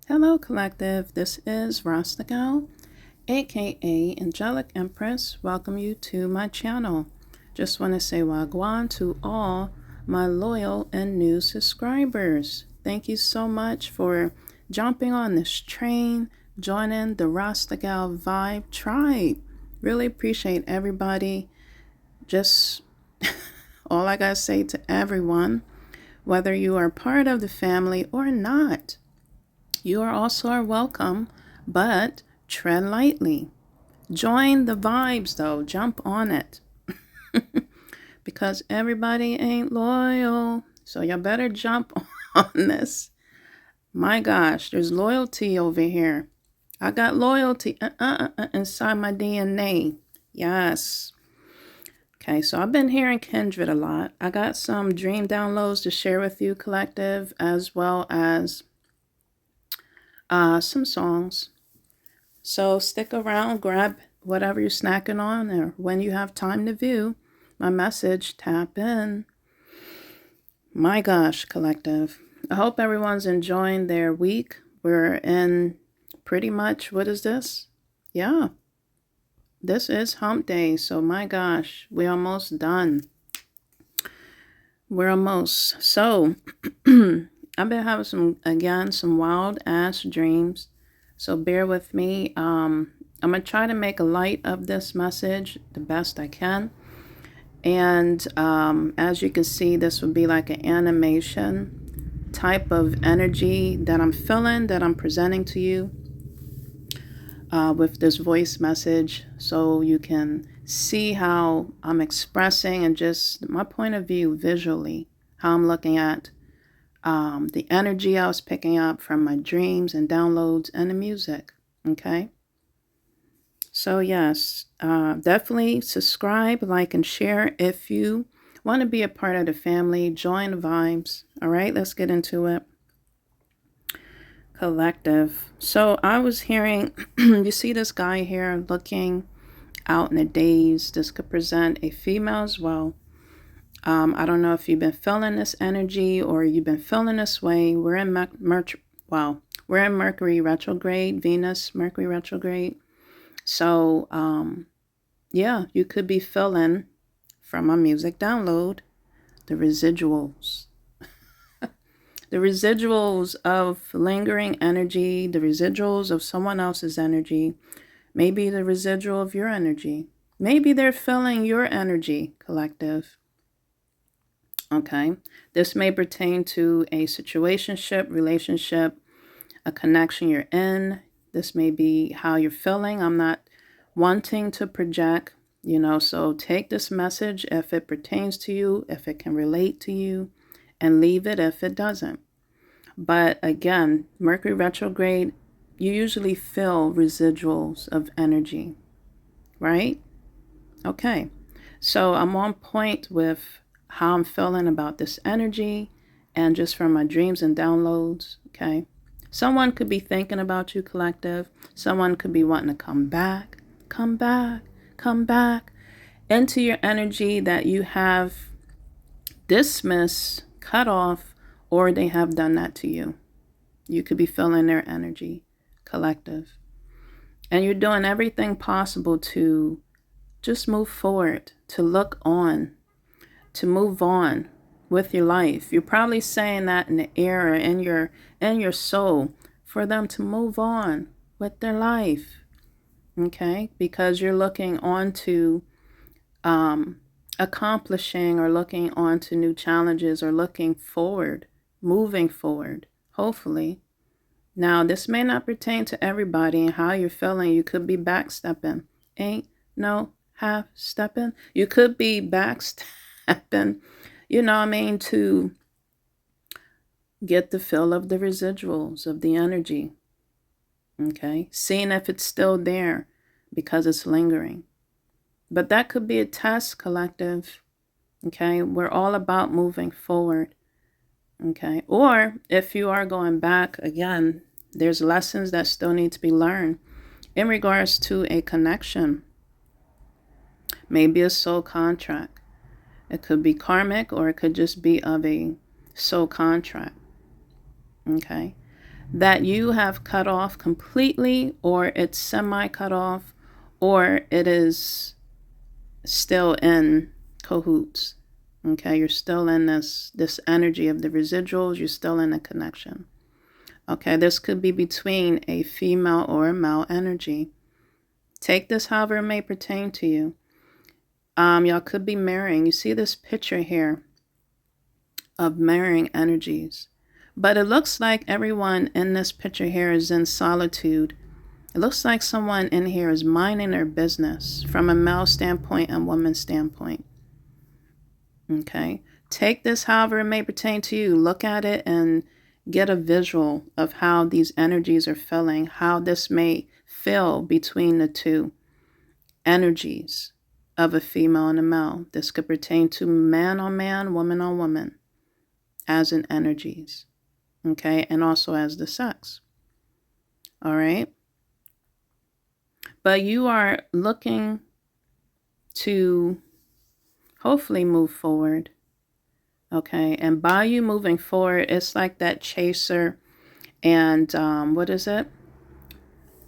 Hello, collective. This is Rasta Gal, aka Angelic Empress. Welcome you to my channel. Just want to say wagwan to all my loyal and new subscribers. Thank you so much for jumping on this train, joining the Rasta Gal Vibe tribe. Really appreciate everybody. Just all I gotta say to everyone, whether you are part of the family or not, you are also welcome, but tread lightly. Join the vibes though, jump on it. Because everybody ain't loyal. So you better jump on this. My gosh, there's loyalty over here. I got loyalty inside my DNA. Yes. Okay, so I've been hearing Kindred a lot. I got some dream downloads to share with you, collective, as well as some songs. So stick around, grab whatever you're snacking on, or when you have time to view my message, tap in. My gosh, collective. I hope everyone's enjoying their week. We're in pretty much, what is this? Yeah, this is hump day. So my gosh, we're almost done. We're almost. So I've been having some wild ass dreams. So bear with me. I'm going to try to make a light of this message the best I can. And as you can see, this would be like an animation type of energy that I'm feeling, that I'm presenting to you with this voice message. So you can see how I'm expressing and just my point of view visually, how I'm looking at the energy I was picking up from my dreams and downloads and the music. Okay. So yes, definitely subscribe, like, and share if you want to be a part of the family. Join the vibes. All right, let's get into it. Collective. So I was hearing, you see this guy here looking out in the days. This could present a female as well. I don't know if you've been feeling this energy or you've been feeling this way. We're in Mercury retrograde, Venus, Mercury retrograde. So, yeah, you could be feeling from a music download the residuals. The residuals of lingering energy, the residuals of someone else's energy, maybe the residual of your energy. Maybe they're feeling your energy, collective. Okay, this may pertain to a situationship, relationship, a connection you're in. This may be how you're feeling. I'm not wanting to project, so take this message if it pertains to you, if it can relate to you, and leave it if it doesn't. But again, Mercury retrograde, you usually feel residuals of energy, right? Okay, so I'm on point with how I'm feeling about this energy and just from my dreams and downloads. Okay, someone could be thinking about you, collective. Someone could be wanting to come back into your energy that you have dismissed, cut off, or they have done that to you. You could be feeling their energy, collective. And you're doing everything possible to just move forward, to look on, to move on with your life. You're probably saying that in the air or in your soul for them to move on with their life. Okay, because you're looking on to accomplishing or looking on to new challenges or looking forward, moving forward, hopefully. Now, this may not pertain to everybody and how you're feeling. You could be backstepping. Ain't no half stepping. You could be backstepping, to get the feel of the residuals of the energy. Okay, seeing if it's still there because it's lingering. But that could be a test, collective. Okay, we're all about moving forward. Okay, or if you are going back, again, there's lessons that still need to be learned in regards to a connection. Maybe a soul contract. It could be karmic or it could just be of a soul contract. Okay. that you have cut off completely, or it's semi-cut off, or it is still in cahoots. Okay, you're still in this energy of the residuals. You're still in a connection. Okay, this could be between a female or a male energy. Take this however it may pertain to you. Y'all could be marrying. You see this picture here of marrying energies. But it looks like everyone in this picture here is in solitude. It looks like someone in here is minding their business from a male standpoint and woman's standpoint. Okay. Take this however it may pertain to you. Look at it and get a visual of how these energies are feeling, how this may feel between the two energies of a female and a male. This could pertain to man on man, woman on woman, as in energies. Okay. And also as the sex. All right. But you are looking to hopefully move forward. Okay. And by you moving forward, it's like that chaser and what is it?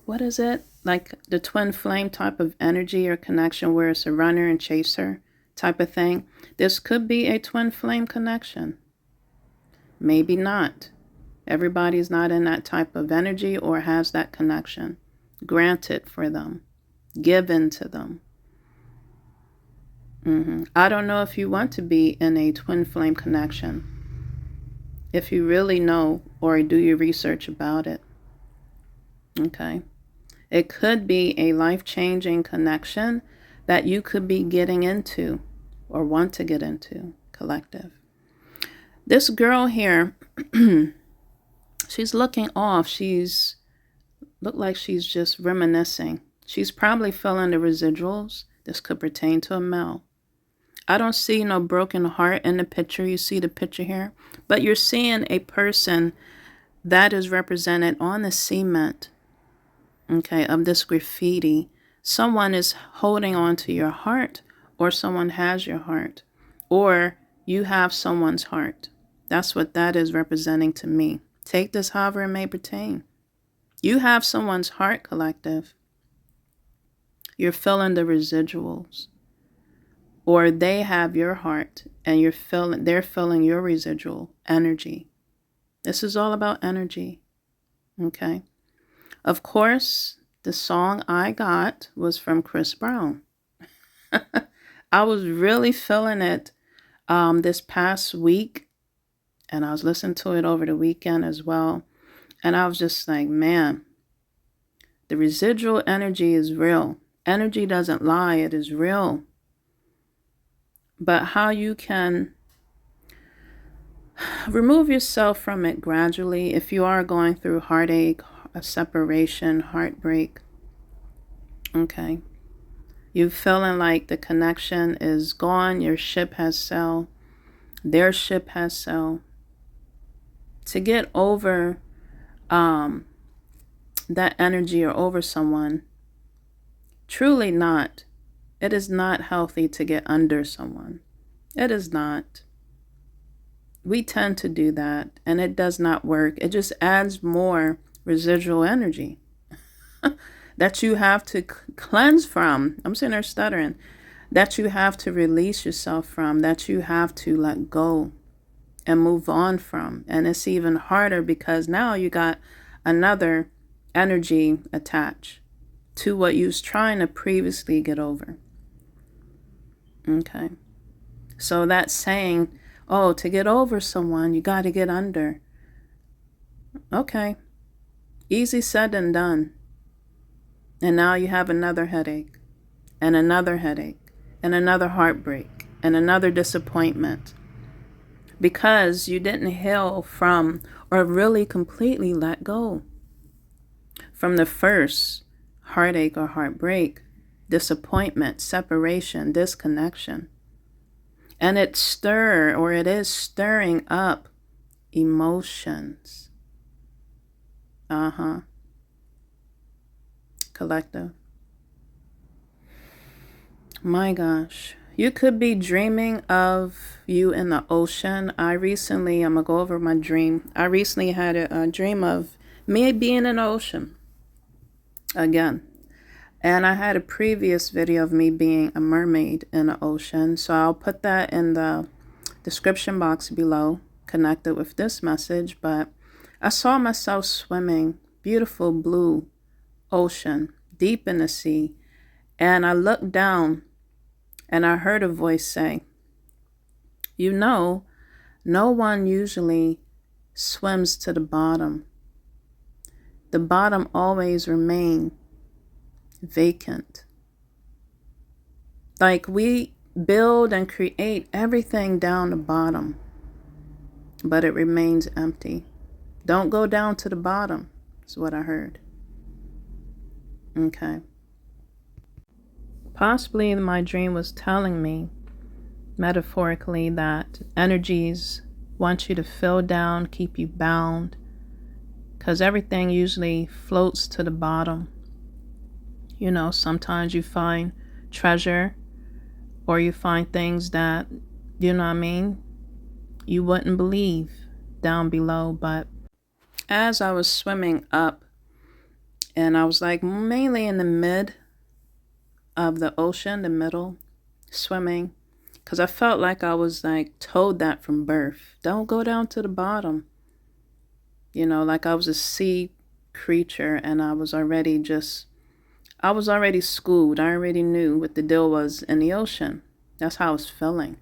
Like the twin flame type of energy or connection where it's a runner and chaser type of thing. This could be a twin flame connection. Maybe not. Everybody's not in that type of energy or has that connection granted for them, given to them. I don't know if you want to be in a twin flame connection. If you really know or do your research about it. Okay. It could be a life-changing connection that you could be getting into or want to get into, collective. This girl here, she's looking off. She's looked like she's just reminiscing. She's probably feeling the residuals. This could pertain to a male. I don't see no broken heart in the picture. You see the picture here? But you're seeing a person that is represented on the cement, okay, of this graffiti. Someone is holding on to your heart, or someone has your heart, or you have someone's heart. That's what that is representing to me. Take this however it may pertain. You have someone's heart, collective. You're feeling the residuals. Or they have your heart and they're feeling your residual energy. This is all about energy. Okay. Of course, the song I got was from Chris Brown. I was really feeling it this past week. And I was listening to it over the weekend as well. And I was just like, man, the residual energy is real. Energy doesn't lie. It is real. But how you can remove yourself from it gradually if you are going through heartache, a separation, heartbreak. Okay. You feeling like the connection is gone. Your ship has sailed. Their ship has sailed. To get over that energy or over someone, truly not. It is not healthy to get under someone. It is not. We tend to do that, and it does not work. It just adds more residual energy that you have to cleanse from. I'm sitting there stuttering. That you have to release yourself from, that you have to let go and move on from. And it's even harder because now you got another energy attached to what you was trying to previously get over. Okay. So that saying, oh, to get over someone, you got to get under. Okay. Easy said and done. And now you have another headache, and another headache, and another heartbreak, and another disappointment. Because you didn't heal from or really completely let go from the first heartache or heartbreak, disappointment, separation, disconnection. And it is stirring up emotions. Collective. My gosh. You could be dreaming of you in the ocean. I'm going to go over my dream. I recently had a dream of Me being in the ocean again. And I had a previous video of me being a mermaid in the ocean. So I'll put that in the description box below, connected with this message. But I saw myself swimming, beautiful blue ocean, deep in the sea. And I looked down and I heard a voice say, you know, no one usually swims to the bottom. The bottom always remains vacant. Like we build and create everything down the bottom, but it remains empty. Don't go down to the bottom, is what I heard. Okay. Possibly my dream was telling me, metaphorically, that energies want you to feel down, keep you bound, because everything usually floats to the bottom. You know, sometimes you find treasure or you find things that, you know what I mean, you wouldn't believe down below. But as I was swimming up, and I was like mainly in the mid of the ocean, the middle, swimming, because I felt like I was like told that from birth. Don't go down to the bottom. You know, like I was a sea creature and I was already schooled. I already knew what the deal was in the ocean. That's how I was feeling.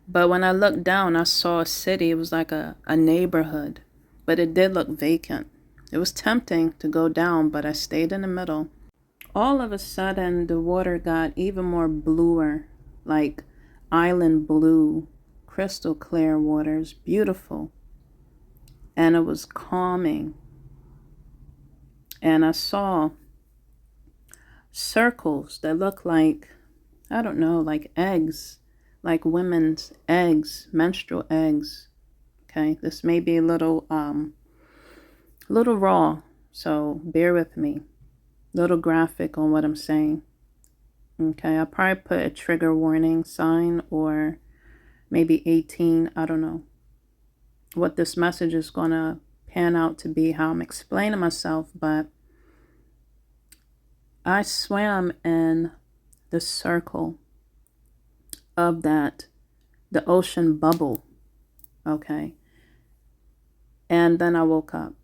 But when I looked down, I saw a city. It was like a neighborhood, but it did look vacant. It was tempting to go down, but I stayed in the middle. All of a sudden, the water got even more bluer, like island blue, crystal clear waters, beautiful. And it was calming. And I saw circles that look like, I don't know, like eggs, like women's eggs, menstrual eggs. Okay, this may be a little raw, so bear with me. Little graphic on what I'm saying. Okay, I'll probably put a trigger warning sign or maybe 18. I don't know what this message is gonna pan out to be, how I'm explaining myself, but I swam in the circle of the ocean bubble, okay? And then I woke up.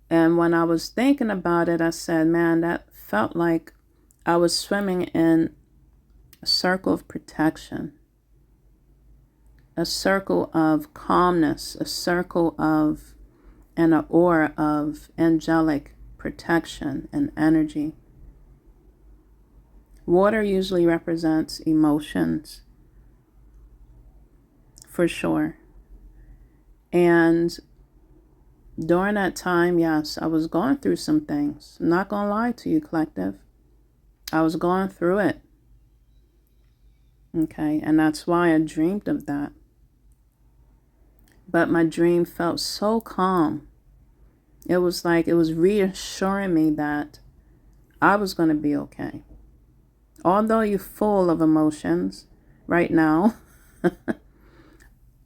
And when I was thinking about it, I said, man, that felt like I was swimming in a circle of protection, a circle of calmness, a circle of, and an aura of angelic protection and energy. Water usually represents emotions, for sure. And during that time, yes, I was going through some things. I'm not going to lie to you, collective. I was going through it. Okay, and that's why I dreamed of that. But my dream felt so calm. It was like it was reassuring me that I was going to be okay. Although you're full of emotions right now,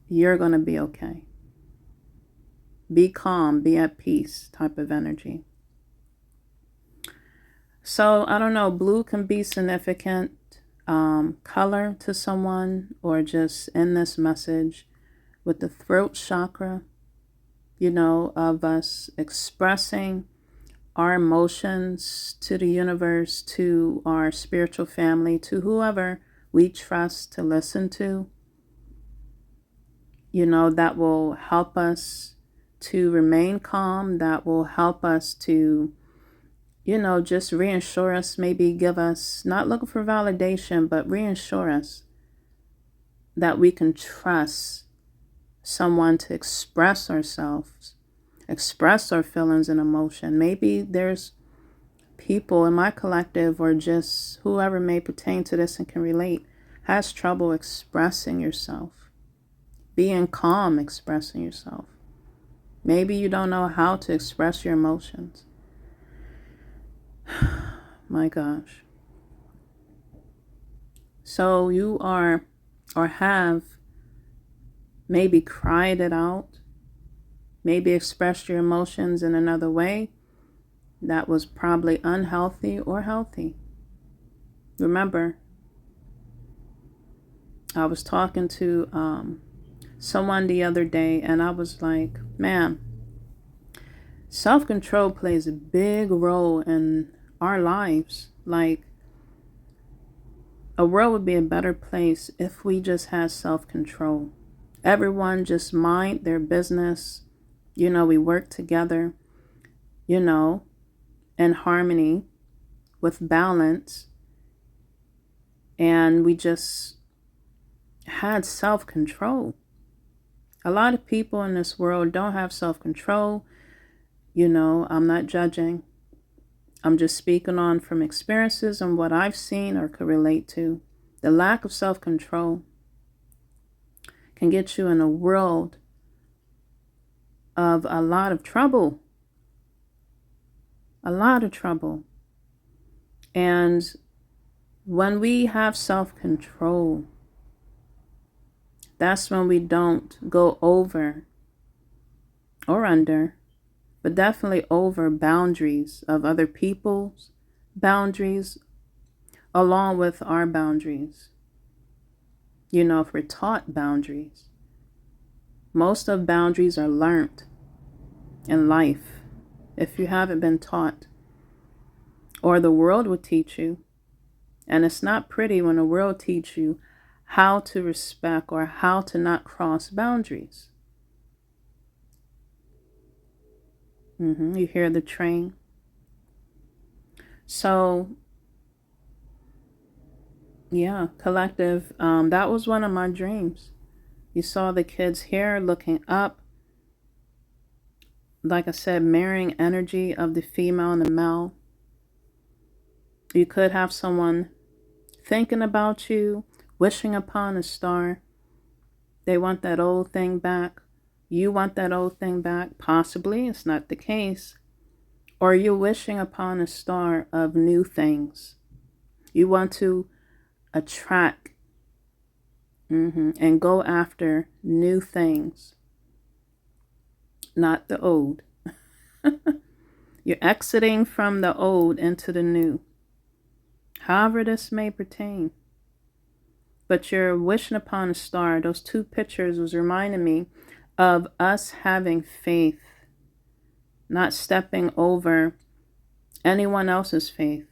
you're going to be okay. Be calm, be at peace type of energy. So, I don't know, blue can be significant color to someone, or just in this message with the throat chakra, you know, of us expressing our emotions to the universe, to our spiritual family, to whoever we trust to listen to. You know, that will help us to remain calm, that will help us to, you know, just reassure us, maybe give us, not looking for validation, but reassure us that we can trust someone to express ourselves, express our feelings and emotion. Maybe there's people in my collective, or just whoever may pertain to this and can relate, has trouble expressing yourself, being calm, expressing yourself. Maybe you don't know how to express your emotions. My gosh. So you are, or have, maybe cried it out, maybe expressed your emotions in another way that was probably unhealthy or healthy. Remember, I was talking to someone the other day, and I was like, man, self-control plays a big role in our lives. Like, a world would be a better place if we just had self-control. Everyone just mind their business. We work together, in harmony with balance. And we just had self-control. A lot of people in this world don't have self-control. I'm not judging. I'm just speaking on from experiences and what I've seen or could relate to. The lack of self-control can get you in a world of a lot of trouble. A lot of trouble. And when we have self-control, that's when we don't go over or under, but definitely over boundaries of other people's boundaries, along with our boundaries. If we're taught boundaries, most of boundaries are learned in life. If you haven't been taught, or the world will teach you, and it's not pretty when the world teaches you how to respect or how to not cross boundaries. You hear the train. So, yeah, collective, that was one of my dreams. You saw the kids here looking up. Like I said, mirroring energy of the female and the male. You could have someone thinking about you, wishing upon a star. They want that old thing back. You want that old thing back. Possibly, it's not the case. Or you're wishing upon a star of new things. You want to attract and go after new things, not the old. You're exiting from the old into the new. However this may pertain. But you're wishing upon a star. Those two pictures was reminding me of us having faith, not stepping over anyone else's faith,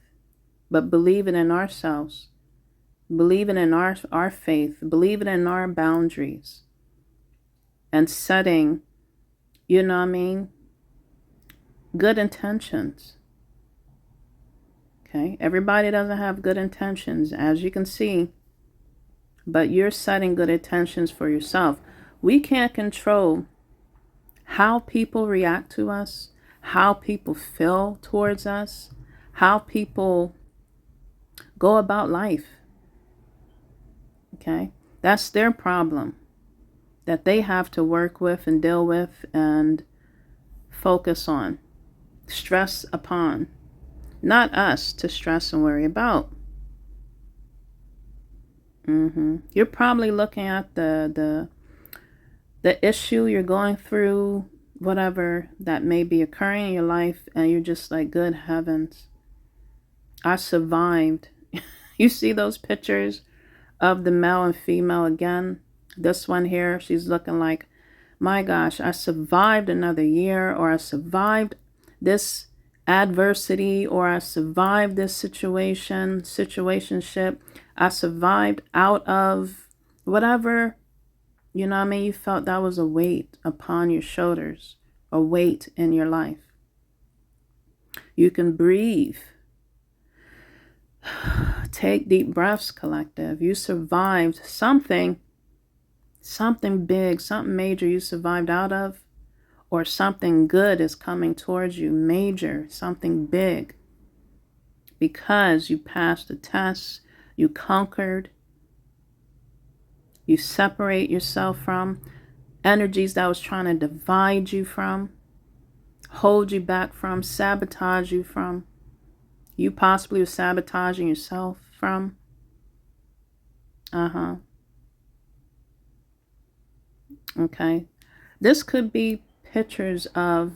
but believing in ourselves, believing in our faith, believing in our boundaries, and setting, good intentions. Okay, everybody doesn't have good intentions, as you can see, but you're setting good intentions for yourself. We can't control how people react to us, how people feel towards us, how people go about life. Okay, that's their problem that they have to work with and deal with and focus on, stress upon. Not us to stress and worry about. You're probably looking at the issue you're going through, whatever that may be occurring in your life, and you're just like, good heavens, I survived. You see those pictures of the male and female again? This one here, she's looking like, my gosh, I survived another year, or I survived this adversity, or I survived this situationship. I survived out of whatever, you felt that was a weight upon your shoulders, a weight in your life. You can breathe. Take deep breaths, collective. You survived something big, something major you survived out of, or something good is coming towards you, major, something big, because you passed the test, you conquered, you separate yourself from energies that was trying to divide you from, hold you back from, sabotage you from. You possibly were sabotaging yourself from. Okay. This could be pictures of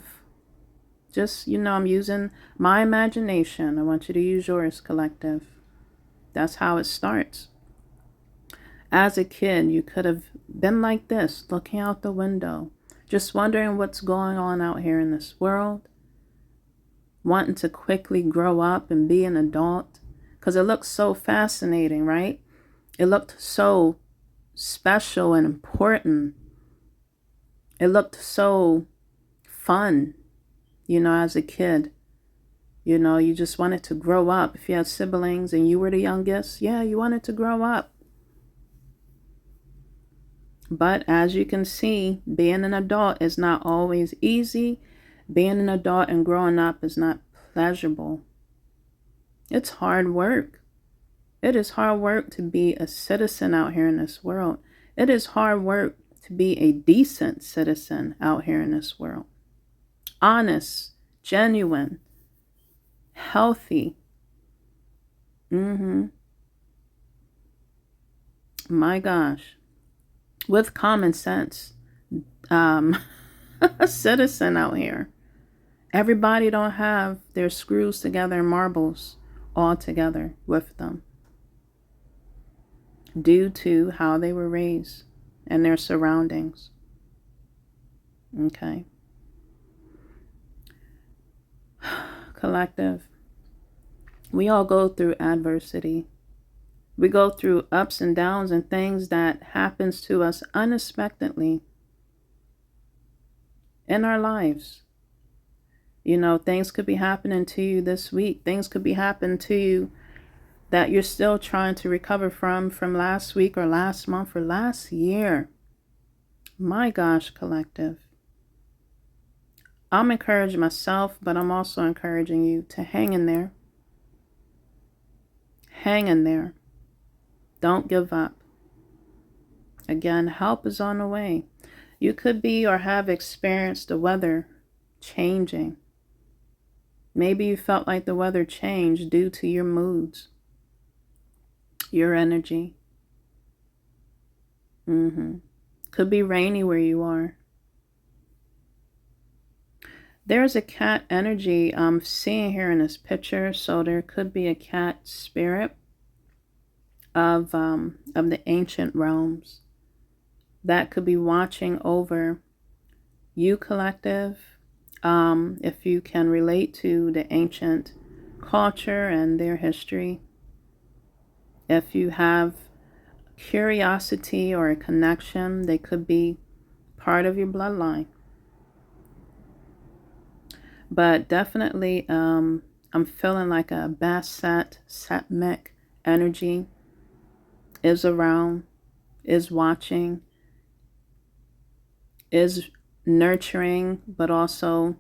just, I'm using my imagination. I want you to use yours, collective. That's how it starts. As a kid, you could have been like this, looking out the window, just wondering what's going on out here in this world, wanting to quickly grow up and be an adult, because it looks so fascinating, right? It looked so special and important. It looked so fun, as a kid. You just wanted to grow up. If you had siblings and you were the youngest, yeah, you wanted to grow up. But as you can see, being an adult is not always easy. Being an adult and growing up is not pleasurable. It's hard work. It is hard work to be a citizen out here in this world. It is hard work to be a decent citizen out here in this world. Honest, genuine, healthy. My gosh. With common sense. A citizen out here. Everybody don't have their screws together and marbles all together with them, due to how they were raised and their surroundings. Okay. Collective. We all go through adversity. We go through ups and downs and things that happens to us unexpectedly in our lives. Things could be happening to you this week. Things could be happening to you that you're still trying to recover from last week or last month or last year. My gosh, collective. I'm encouraging myself, but I'm also encouraging you to hang in there. Hang in there. Don't give up. Again, help is on the way. You could be or have experienced the weather changing. Maybe you felt like the weather changed due to your moods, your energy. Could be rainy where you are. There's a cat energy I'm seeing here in this picture, so there could be a cat spirit of the ancient realms that could be watching over you, collective. If you can relate to the ancient culture and their history, if you have curiosity or a connection, they could be part of your bloodline. But definitely, I'm feeling like a Bassett, Sekhmet energy is around, is watching, is nurturing, but also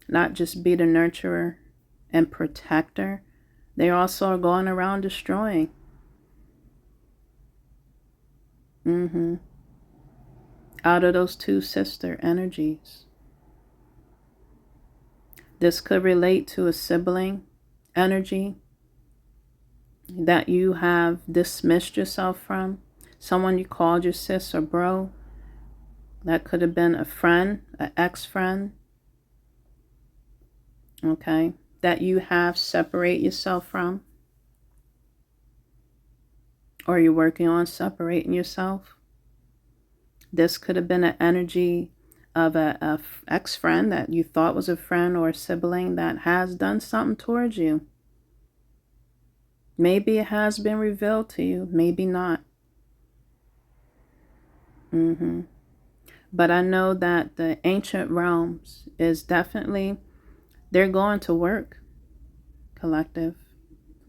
not just be the nurturer and protector. They also are going around destroying. Out of those two sister energies. This could relate to a sibling energy that you have dismissed yourself from. Someone you called your sis or bro. That could have been a friend, an ex-friend. Okay. That you have separate yourself from. Or you're working on separating yourself. This could have been an energy of a ex-friend that you thought was a friend or a sibling that has done something towards you. Maybe it has been revealed to you, maybe not. But I know that the ancient realms is definitely, they're going to work, collective,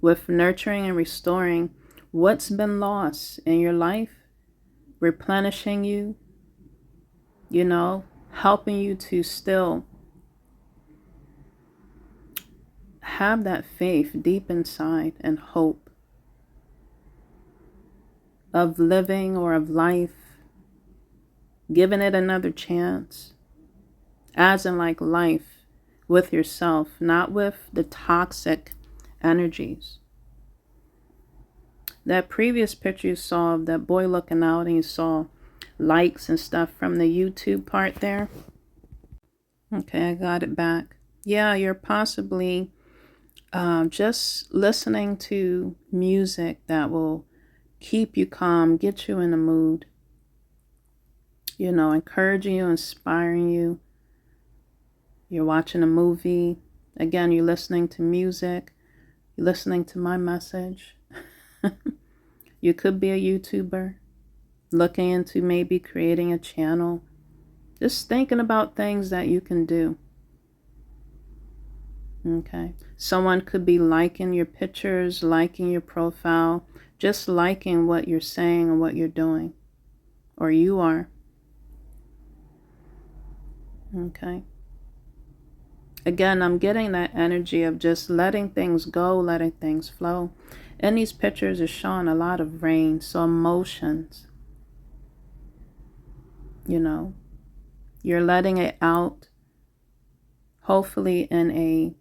with nurturing and restoring what's been lost in your life, replenishing you, helping you to still have that faith deep inside and hope of living or of life, giving it another chance, as in like life with yourself, not with the toxic energies. That previous picture you saw of that boy looking out and you saw likes and stuff from the YouTube part there. Okay, I got it back. Yeah, you're possibly just listening to music that will keep you calm, get you in the mood, encouraging you, inspiring you. You're watching a movie. Again, you're listening to music. You're listening to my message. You could be a YouTuber, looking into maybe creating a channel. Just thinking about things that you can do. Okay. Someone could be liking your pictures, liking your profile, just liking what you're saying and what you're doing. Or you are. Okay. Again, I'm getting that energy of just letting things go, letting things flow. And these pictures are showing a lot of rain, so emotions, you're letting it out, hopefully in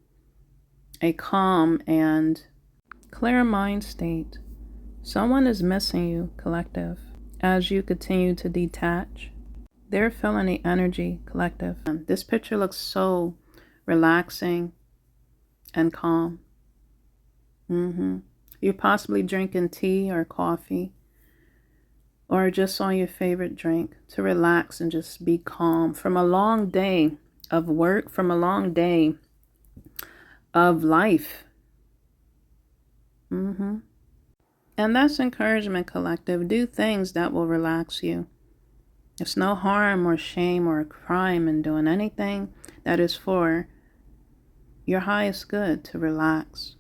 a calm and clear mind state. Someone is missing you, collective. As you continue to detach, they're feeling the energy, collective. This picture looks so relaxing and calm. You're possibly drinking tea or coffee or just on your favorite drink to relax and just be calm from a long day of work, from a long day of life. And that's encouragement, collective. Do things that will relax you. There's no harm or shame or crime in doing anything that is for your highest good, to relax.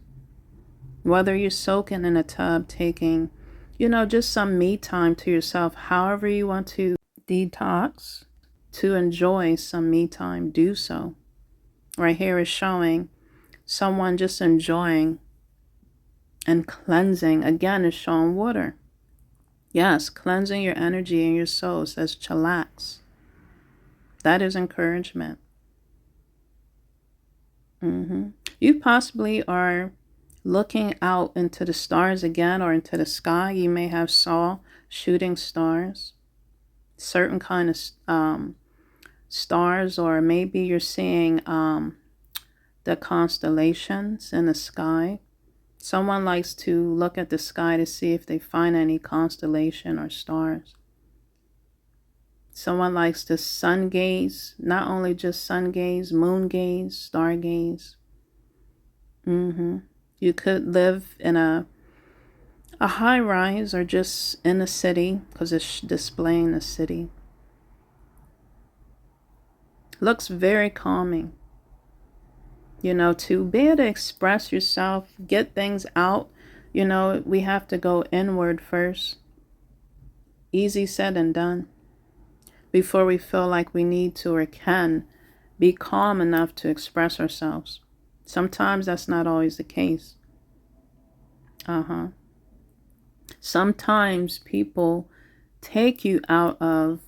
Whether you're soaking in a tub, taking, just some me time to yourself, however you want to detox, to enjoy some me time, do so. Right here is showing someone just enjoying and cleansing. Again, is showing water. Yes, cleansing your energy and your soul. It says chillax. That is encouragement. You possibly are looking out into the stars again, or into the sky. You may have saw shooting stars, certain kind of stars, or maybe you're seeing the constellations in the sky. Someone likes to look at the sky to see if they find any constellation or stars. Someone likes to sun gaze, not only just sun gaze, moon gaze, star gaze. You could live in a high rise or just in a city, because it's displaying the city. Looks very calming. To be able to express yourself, get things out, we have to go inward first. Easy said and done. Before we feel like we need to or can be calm enough to express ourselves. Sometimes that's not always the case. Sometimes people take you out of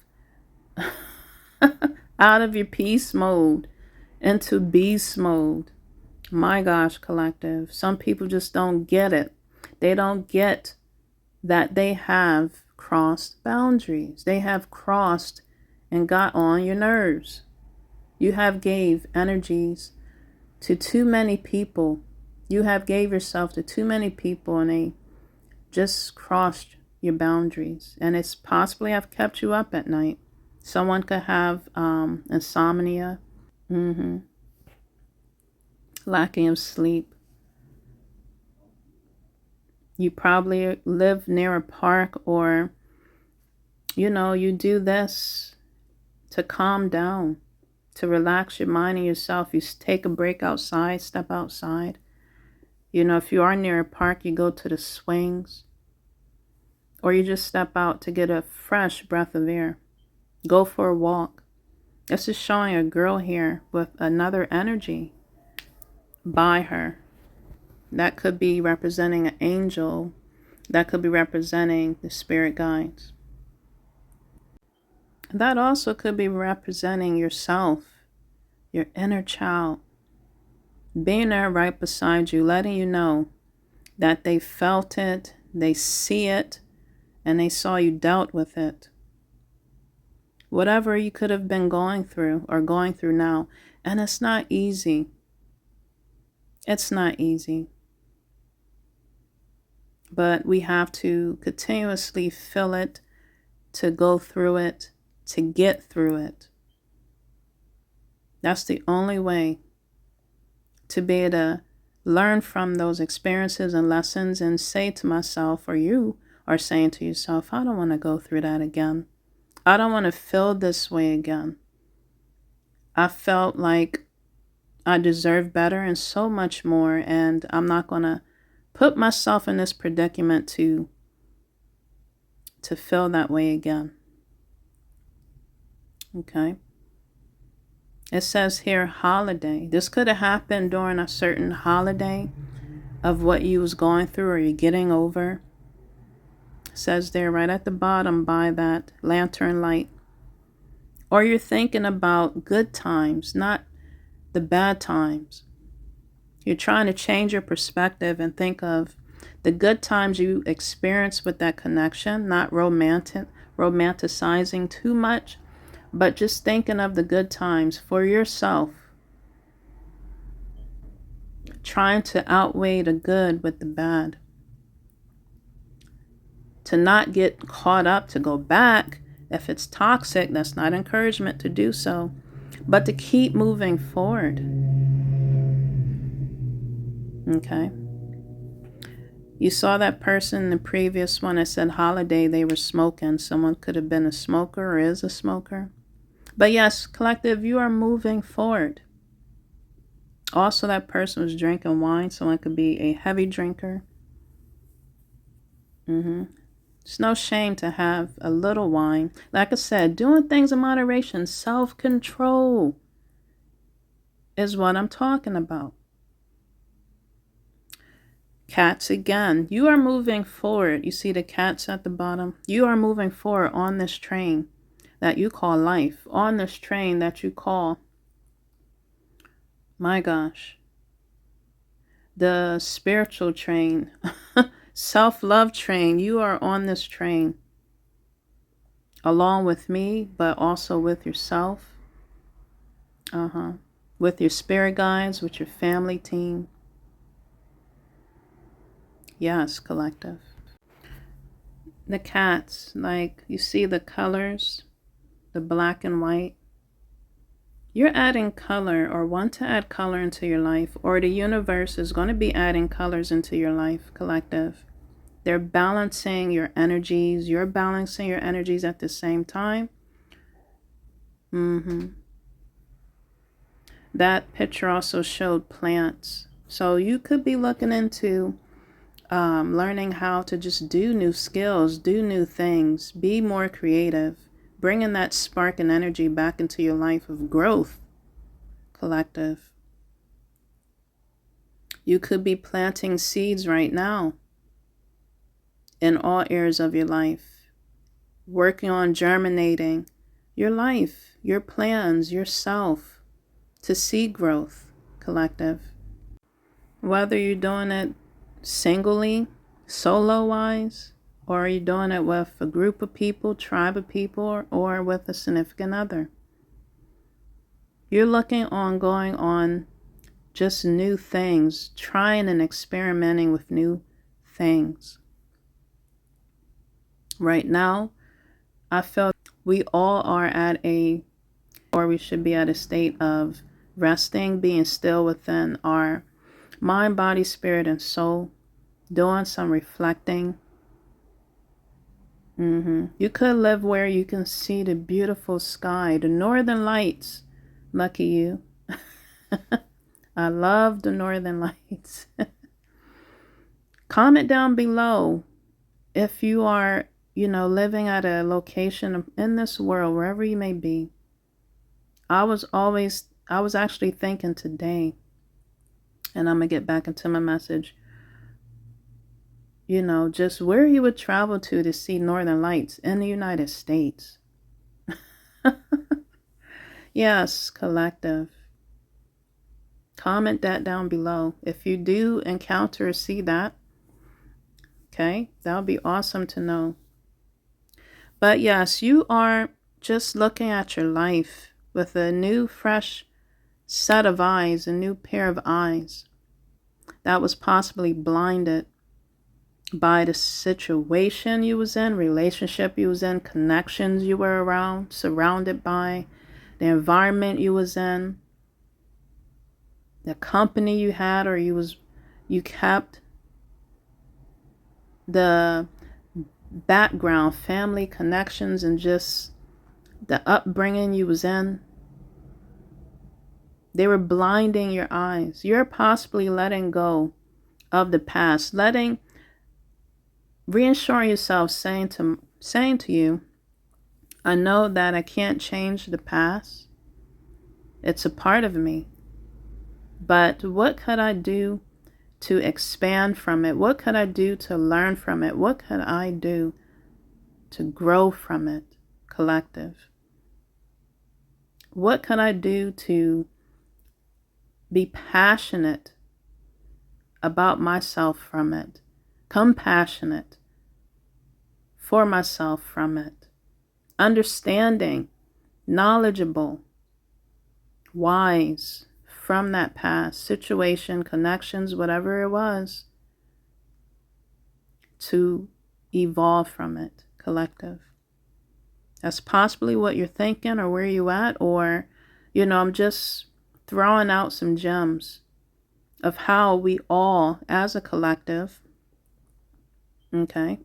your peace mode into beast mode. My gosh, collective. Some people just don't get it. They don't get that they have crossed boundaries. They have crossed and got on your nerves. You have gave energies to too many people. You have gave yourself to too many people, and they just crossed your boundaries. And it's possibly have kept you up at night. Someone could have insomnia, lacking of sleep. You probably live near a park, or, you do this to calm down, to relax your mind and yourself. You take a break outside, step outside. If you are near a park, you go to the swings, or you just step out to get a fresh breath of air. Go for a walk. This is showing a girl here with another energy by her. That could be representing an angel. That could be representing the spirit guides. That also could be representing yourself, your inner child, being there right beside you, letting you know that they felt it, they see it, and they saw you dealt with it. whatever you could have been going through or going through now. And it's not easy. It's not easy. But we have to continuously feel it, to go through it, to get through it. That's the only way to be able to learn from those experiences and lessons and say to myself, or you are saying to yourself, I don't want to go through that again. I don't want to feel this way again. I felt like I deserve better and so much more, and I'm not going to put myself in this predicament to feel that way again. Okay. It says here, holiday. This could have happened during a certain holiday of what you was going through or you're getting over. It says there right at the bottom by that lantern light. Or you're thinking about good times, not the bad times. You're trying to change your perspective and think of the good times you experience with that connection, not romanticizing too much, but just thinking of the good times for yourself. Trying to outweigh the good with the bad. To not get caught up, to go back. If it's toxic, that's not encouragement to do so, but to keep moving forward. Okay. You saw that person in the previous one that said holiday, they were smoking. Someone could have been a smoker or is a smoker. But yes, collective, you are moving forward. Also, that person was drinking wine. Someone could be a heavy drinker. It's no shame to have a little wine. Like I said, doing things in moderation, self-control is what I'm talking about. Cats again. You are moving forward. You see the cats at the bottom? You are moving forward on this train that you call life. On this train that you call, my gosh, the spiritual train. Self-love train. You are on this train along with me, but also with yourself. With your spirit guides, with your family team. Yes, collective. The cats, like you see the colors, the black and white. You're adding color or want to add color into your life, or the universe is going to be adding colors into your life, collective. They're balancing your energies. You're balancing your energies at the same time. That picture also showed plants. So you could be looking into learning how to just do new skills, do new things, be more creative, bringing that spark and energy back into your life of growth, collective. You could be planting seeds right now in all areas of your life, working on germinating your life, your plans, yourself to see growth, collective. Whether you're doing it singly, solo-wise, or are you doing it with a group of people, tribe of people, or with a significant other? You're looking on going on just new things, trying and experimenting with new things. Right now, I feel we all are we should be at a state of resting, being still within our mind, body, spirit, and soul, doing some reflecting. You could live where you can see the beautiful sky, the northern lights. Lucky you. I love the northern lights. Comment down below if you are, living at a location in this world, wherever you may be. I was actually thinking today, and I'm going to get back into my message, just where you would travel to see northern lights in the United States. Yes, collective. Comment that down below if you do encounter or see that. Okay, that would be awesome to know. But yes, you are just looking at your life with a new, fresh set of eyes, a new pair of eyes that was possibly blinded by the situation you was in, relationship you was in, connections you were around, surrounded by, the environment you was in, the company you had or you kept, the background, family connections, and just the upbringing you was in. They were blinding your eyes. You're possibly letting go of the past, reassuring yourself, saying to you, I know that I can't change the past. It's a part of me. But what could I do to expand from it? What could I do to learn from it? What could I do to grow from it, collective? What could I do to be passionate about myself from it, compassionate for myself from it, understanding, knowledgeable, wise from that past situation, connections, whatever it was, to evolve from it, collective? That's possibly what you're thinking or where you at, or, I'm just throwing out some gems of how we all, as a collective, okay,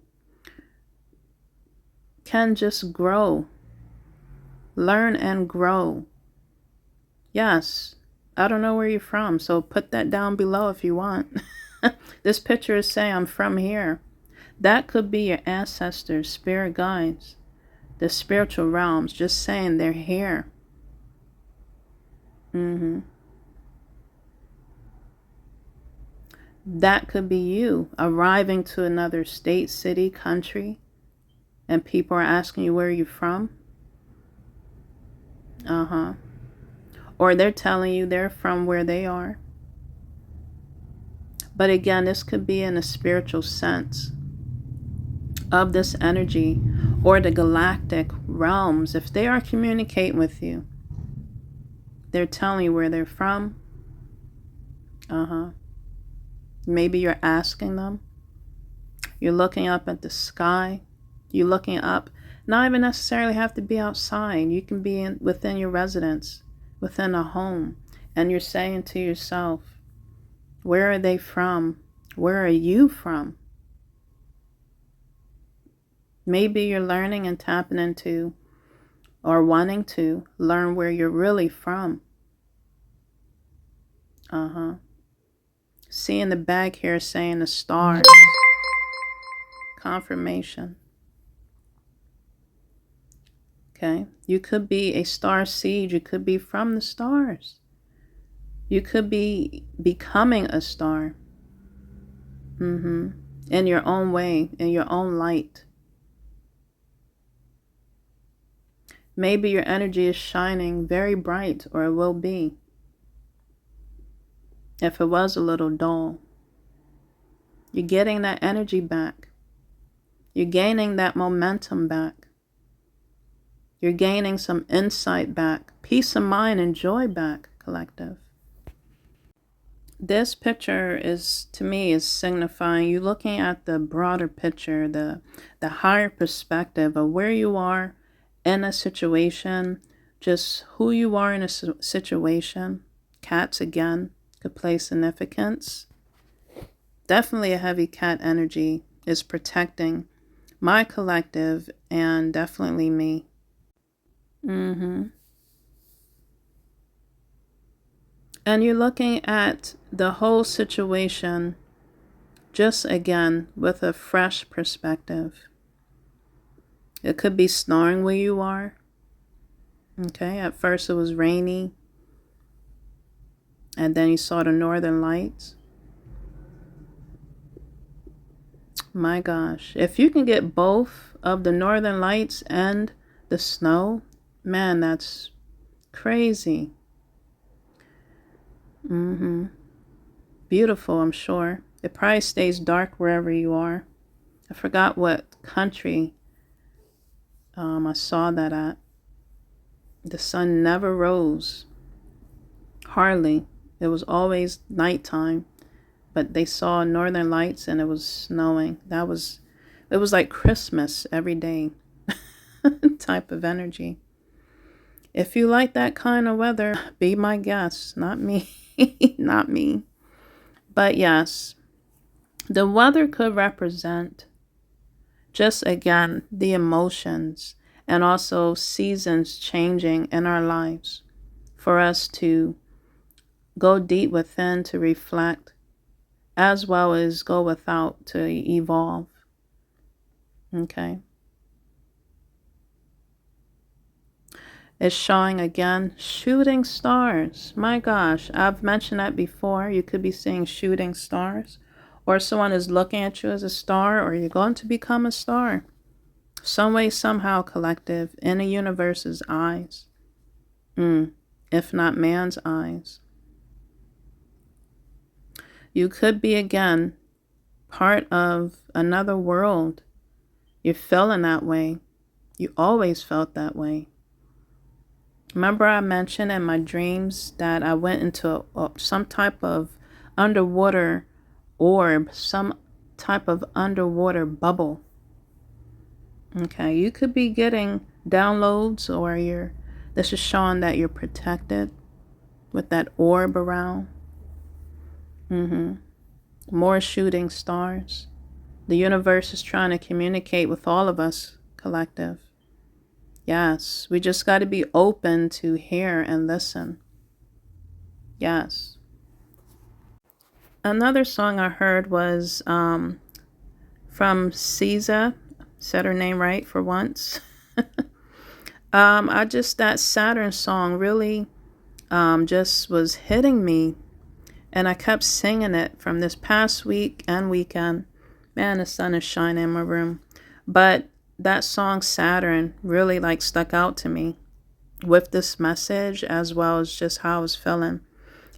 can just grow, learn and grow. Yes, I don't know where you're from, so put that down below if you want. This picture is saying, I'm from here. That could be your ancestors, spirit guides, the spiritual realms, just saying they're here. That could be you arriving to another state, city, country, and people are asking you where you're from. Or they're telling you they're from where they are. But again, this could be in a spiritual sense of this energy or the galactic realms. If they are communicating with you, they're telling you where they're from. Maybe you're asking them. You're looking up at the sky. You're looking up. Not even necessarily have to be outside. You can be within your residence, within a home. And you're saying to yourself, where are they from? Where are you from? Maybe you're learning and tapping into or wanting to learn where you're really from. Seeing the bag here saying the stars. Confirmation. Okay. You could be a star seed. You could be from the stars. You could be becoming a star. In your own way, in your own light. Maybe your energy is shining very bright, or it will be. If it was a little dull, you're getting that energy back. You're gaining that momentum back. You're gaining some insight back, peace of mind and joy back, collective. This picture is, to me, is signifying you looking at the broader picture, the higher perspective of where you are in a situation, just who you are in a situation. Cats, again, could play significance. Definitely a heavy cat energy is protecting my collective and definitely me. And you're looking at the whole situation just again with a fresh perspective. It could be snowing where you are. Okay, at first it was rainy. And then you saw the northern lights. My gosh, if you can get both of the northern lights and the snow, man, that's crazy. Beautiful, I'm sure. It probably stays dark wherever you are. I forgot what country I saw that at. The sun never rose. Hardly. It was always nighttime. But they saw northern lights and it was snowing. It was like Christmas every day type of energy. If you like that kind of weather, be my guest, not me. Not me. But yes, the weather could represent just again the emotions and also seasons changing in our lives for us to go deep within to reflect as well as go without to evolve. Okay. It's showing again shooting stars. My gosh, I've mentioned that before. You could be seeing shooting stars, or someone is looking at you as a star, or you're going to become a star. Some way, somehow, collective, in the universe's eyes. If not man's eyes. You could be again part of another world. You're feeling that way. You always felt that way. Remember I mentioned in my dreams that I went into some type of underwater orb, some type of underwater bubble. Okay, you could be getting downloads, or this is showing that you're protected with that orb around. More shooting stars. The universe is trying to communicate with all of us, collective. Yes, we just got to be open to hear and listen. Yes. Another song I heard was from SZA. Said her name right for once. That Saturn song really just was hitting me. And I kept singing it from this past week and weekend. Man, the sun is shining in my room. But that song Saturn really stuck out to me with this message as well as just how I was feeling.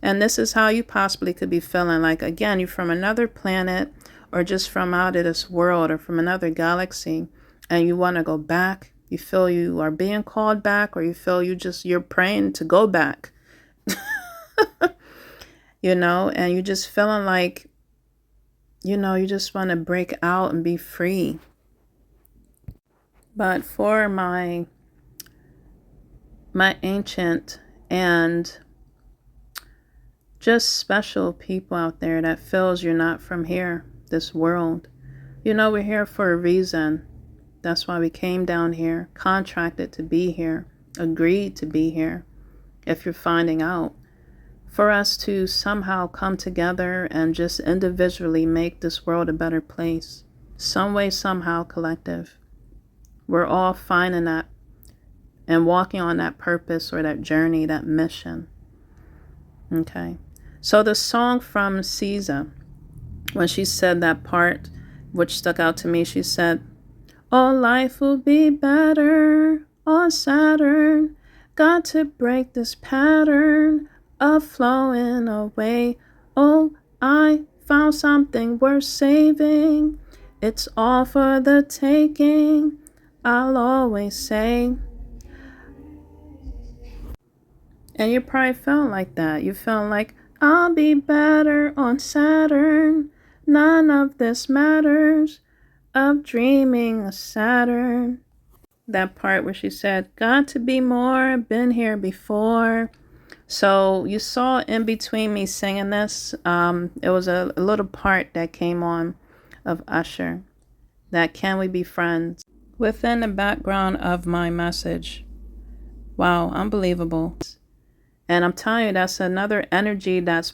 And this is how you possibly could be feeling. Again, you're from another planet or just from out of this world or from another galaxy and you want to go back. You feel you are being called back, or you feel you're praying to go back. And you're just feeling you just want to break out and be free. But for my ancient and just special people out there that feels you're not from here, this world, we're here for a reason. That's why we came down here, contracted to be here, agreed to be here, if you're finding out. For us to somehow come together and just individually make this world a better place. Some way, somehow, collective. We're all finding that and walking on that purpose or that journey, that mission. Okay. So the song from SZA, when she said that part, which stuck out to me, she said, "Oh, life will be better on Saturn. Got to break this pattern of flowing away. Oh, I found something worth saving. It's all for the taking. I'll always say." And you probably felt like that. You felt like, I'll be better on Saturn. None of this matters. Of dreaming of Saturn. That part where she said, got to be more, been here before. So you saw in between me singing this, it was a little part that came on of Usher, that Can We Be Friends, within the background of my message. Wow, unbelievable. And I'm telling you, that's another energy that's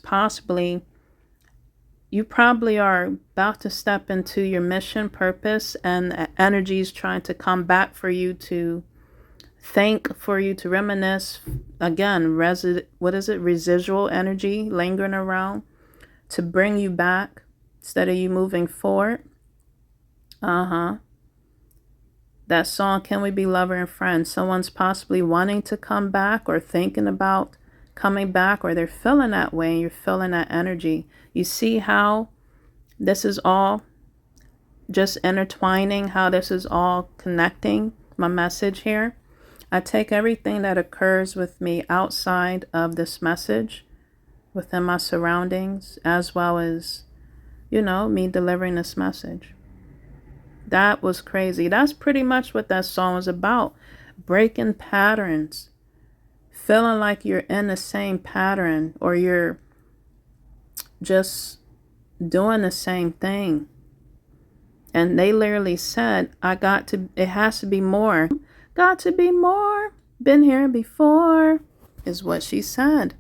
you probably are about to step into your mission purpose, and energy is trying to come back for you to think, for you to reminisce. Again, residual energy lingering around to bring you back instead of you moving forward. That song, Can We Be Lover and Friends? Someone's possibly wanting to come back or thinking about coming back, or they're feeling that way and you're feeling that energy. You see how this is all just intertwining, how this is all connecting my message here. I take everything that occurs with me outside of this message, within my surroundings, as well as, me delivering this message. That was crazy. That's pretty much what that song was about. Breaking patterns. Feeling like you're in the same pattern, or you're just doing the same thing. And they literally said, it has to be more. Got to be more. Been here before, is what she said.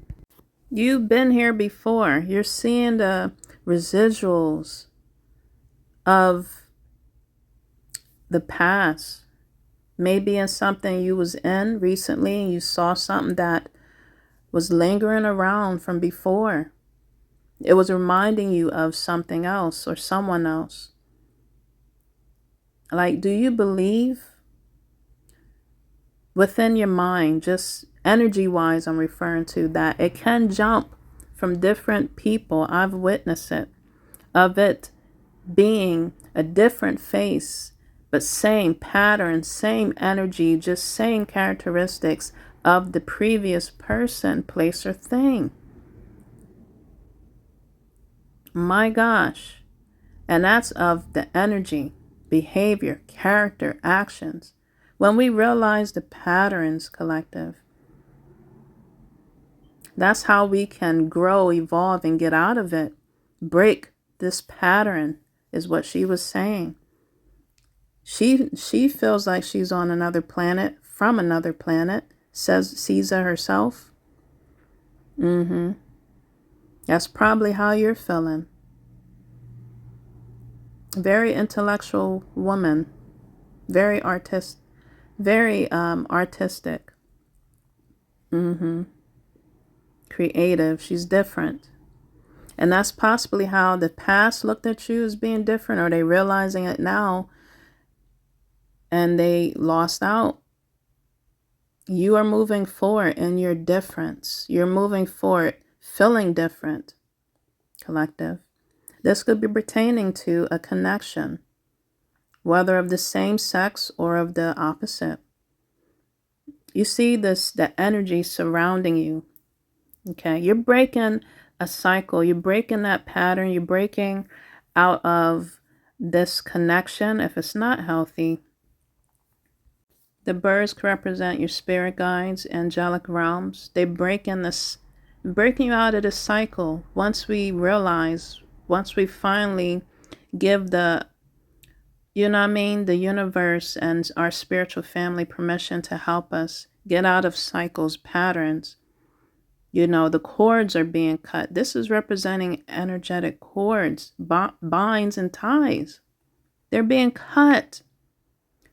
You've been here before. You're seeing the residuals of the past. Maybe in something you was in recently and you saw something that was lingering around from before. It was reminding you of something else or someone else. Like, do you believe within your mind, just energy-wise I'm referring to, that it can jump from different people? I've witnessed it, of it being a different face, but same pattern, same energy, just same characteristics of the previous person, place, or thing. My gosh. And that's of the energy, behavior, character, actions. When we realize the patterns, collective, that's how we can grow, evolve, and get out of it. Break this pattern, is what she was saying. She feels like she's on another planet, from another planet, sees it herself. That's probably how you're feeling. Very intellectual woman, very artistic. Creative. She's different. And that's possibly how the past looked at you as being different, or they realizing it now and they lost out. You are moving forward in your difference. You're moving forward feeling different, collective. This could be pertaining to a connection, whether of the same sex or of the opposite. You see the energy surrounding you. Okay, you're breaking a cycle. You're breaking that pattern. You're breaking out of this connection if it's not healthy. The birds can represent your spirit guides, angelic realms. They breaking you out of this cycle. Once we finally give the universe and our spiritual family permission to help us get out of cycles, patterns. The cords are being cut. This is representing energetic cords, binds and ties. They're being cut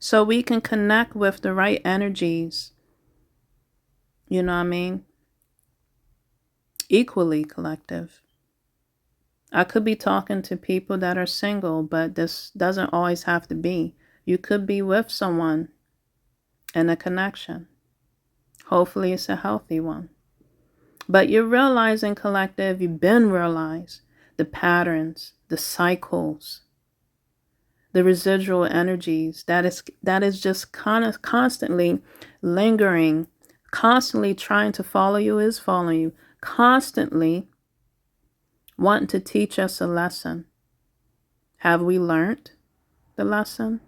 so we can connect with the right energies. Equally, collective. I could be talking to people that are single, but this doesn't always have to be. You could be with someone in a connection. Hopefully it's a healthy one. But you're realizing, collective, you've been realized the patterns, the cycles, the residual energies that is just constantly lingering, constantly trying to follow you, is following you, constantly wanting to teach us a lesson. Have we learned the lesson?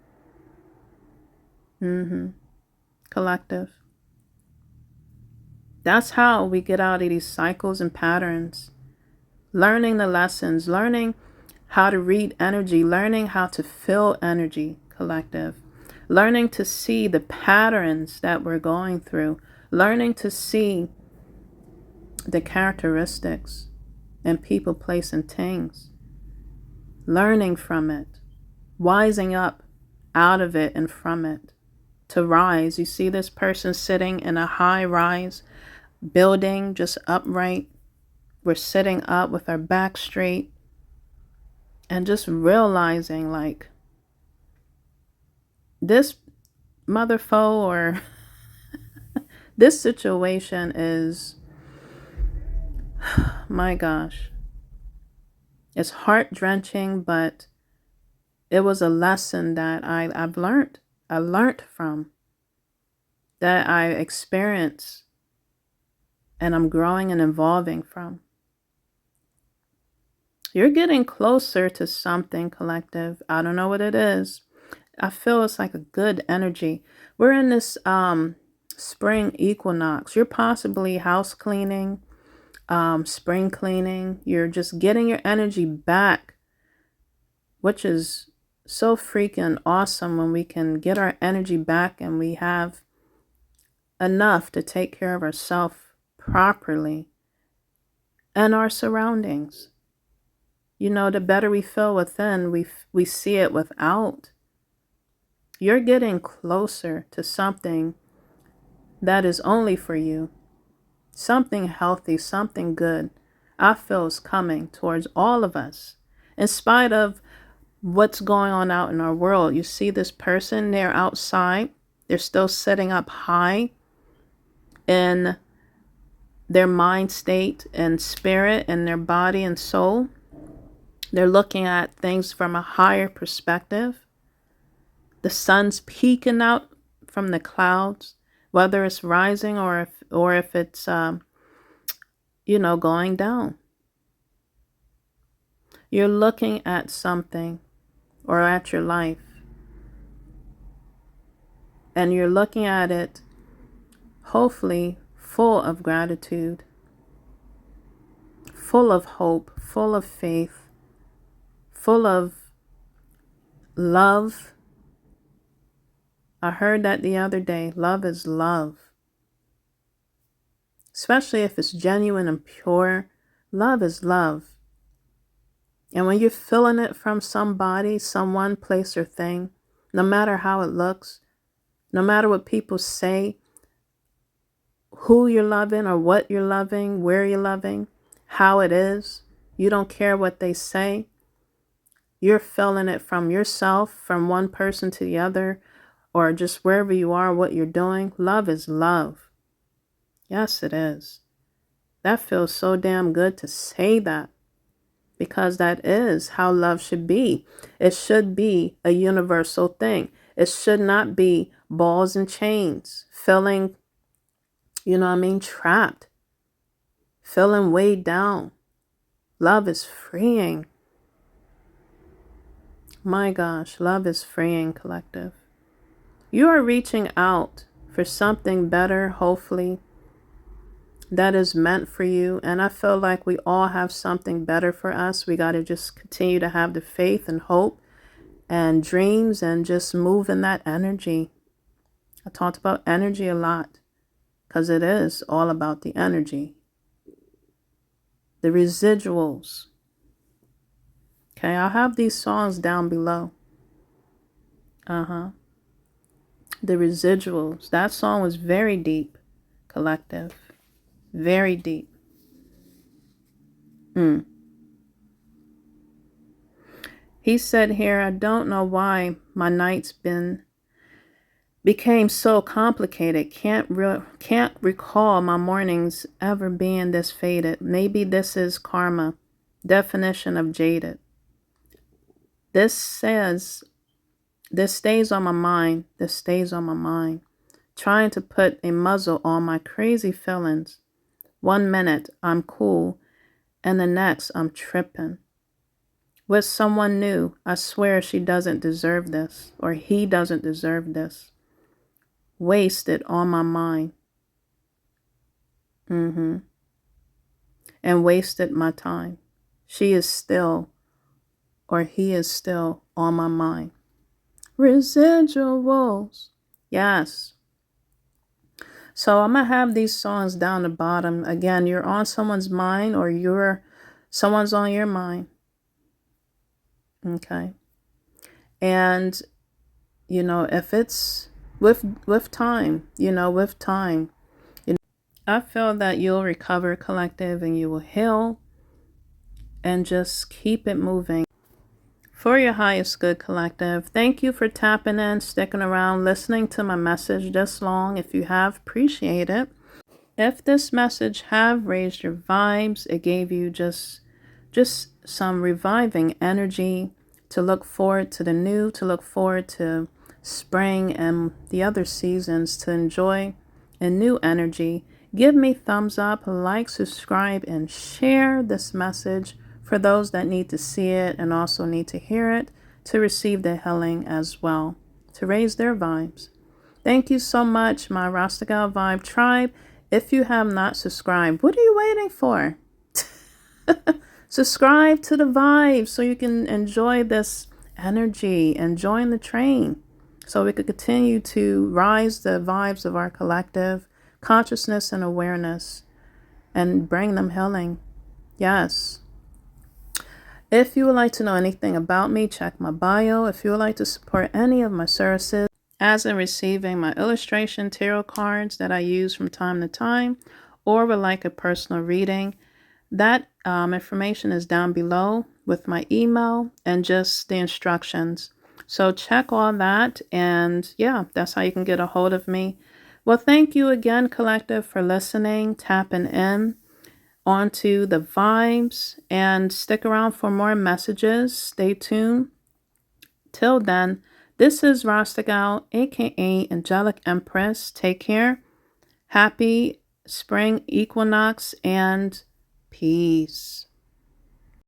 Collective. That's how we get out of these cycles and patterns. Learning the lessons, learning how to read energy, learning how to feel energy, collective. Learning to see the patterns that we're going through. Learning to see the characteristics in people, place, and things. Learning from it. Wising up out of it and from it. To rise. You see this person sitting in a high-rise building, just upright. We're sitting up with our back straight and just realizing, like, this motherfucker or this situation is, my gosh, it's heart-drenching, but it was a lesson that I've learned. I learned from. that I experience and I'm growing and evolving from. You're getting closer to something, collective. I don't know what it is. I feel it's like a good energy. We're in this spring equinox. You're possibly house cleaning, spring cleaning. You're just getting your energy back, which is so freaking awesome when we can get our energy back and we have enough to take care of ourselves properly and our surroundings. You know, the better we feel within, we see it without. You're getting closer to something that is only for you. Something healthy, something good, I feel is coming towards all of us. In spite of what's going on out in our world, you see this person, they're outside, they're still sitting up high in their mind state and spirit and their body and soul. They're looking at things from a higher perspective. The sun's peeking out from the clouds, whether it's rising or if it's going down. You're looking at something or at your life, and you're looking at it hopefully full of gratitude, full of hope, full of faith, full of love. I heard that the other day. Love is love. Especially if it's genuine and pure. Love is love. And when you're feeling it from somebody, someone, place, or thing, no matter how it looks, no matter what people say, who you're loving or what you're loving, where you're loving, how it is, you don't care what they say. You're feeling it from yourself, from one person to the other, or just wherever you are, what you're doing. Love is love. Yes, it is. That feels so damn good to say that, because that is how love should be. It should be a universal thing. It should not be balls and chains, feeling, trapped, feeling weighed down. Love is freeing. My gosh, love is freeing, collective. You are reaching out for something better, hopefully, that is meant for you. And I feel like we all have something better for us. We got to just continue to have the faith and hope and dreams and just move in that energy. I talked about energy a lot because it is all about the energy. The residuals. Okay, I'll have these songs down below. The residuals. That song was very deep, collective. Very deep. He said here, I don't know why my nights became so complicated. Can't recall my mornings ever being this faded. Maybe this is karma. Definition of jaded. This stays on my mind. This stays on my mind. Trying to put a muzzle on my crazy feelings. 1 minute I'm cool, and the next I'm tripping. With someone new, I swear she doesn't deserve this, or he doesn't deserve this. Wasted on my mind. And wasted my time. She is still, or he is still on my mind. Residuals. Yes. So I'm going to have these songs down the bottom. Again, you're on someone's mind, or someone's on your mind. Okay. And, if it's with time, I feel that you'll recover, collective, and you will heal and just keep it moving. For your highest good, collective. Thank you for tapping in, sticking around, listening to my message this long. If you have, appreciate it. If this message have raised your vibes, it gave you just some reviving energy to look forward to the new, to look forward to spring and the other seasons to enjoy a new energy. Give me thumbs up, like, subscribe, and share this message for those that need to see it and also need to hear it to receive the healing as well, to raise their vibes. Thank you so much, my Rasta Gal Vibe Tribe. If you have not subscribed, what are you waiting for? Subscribe to the vibe so you can enjoy this energy and join the train so we could continue to rise the vibes of our collective consciousness and awareness and bring them healing. Yes. If you would like to know anything about me, check my bio. If you would like to support any of my services, as in receiving my illustration tarot cards that I use from time to time, or would like a personal reading, that information is down below with my email and just the instructions. So check all that, and yeah, that's how you can get a hold of me. Well, thank you again, collective, for listening, tapping in onto the vibes, and stick around for more messages. Stay tuned. Till then, this is Rasta Gal, aka Angelic Empress. Take care. Happy spring equinox and peace.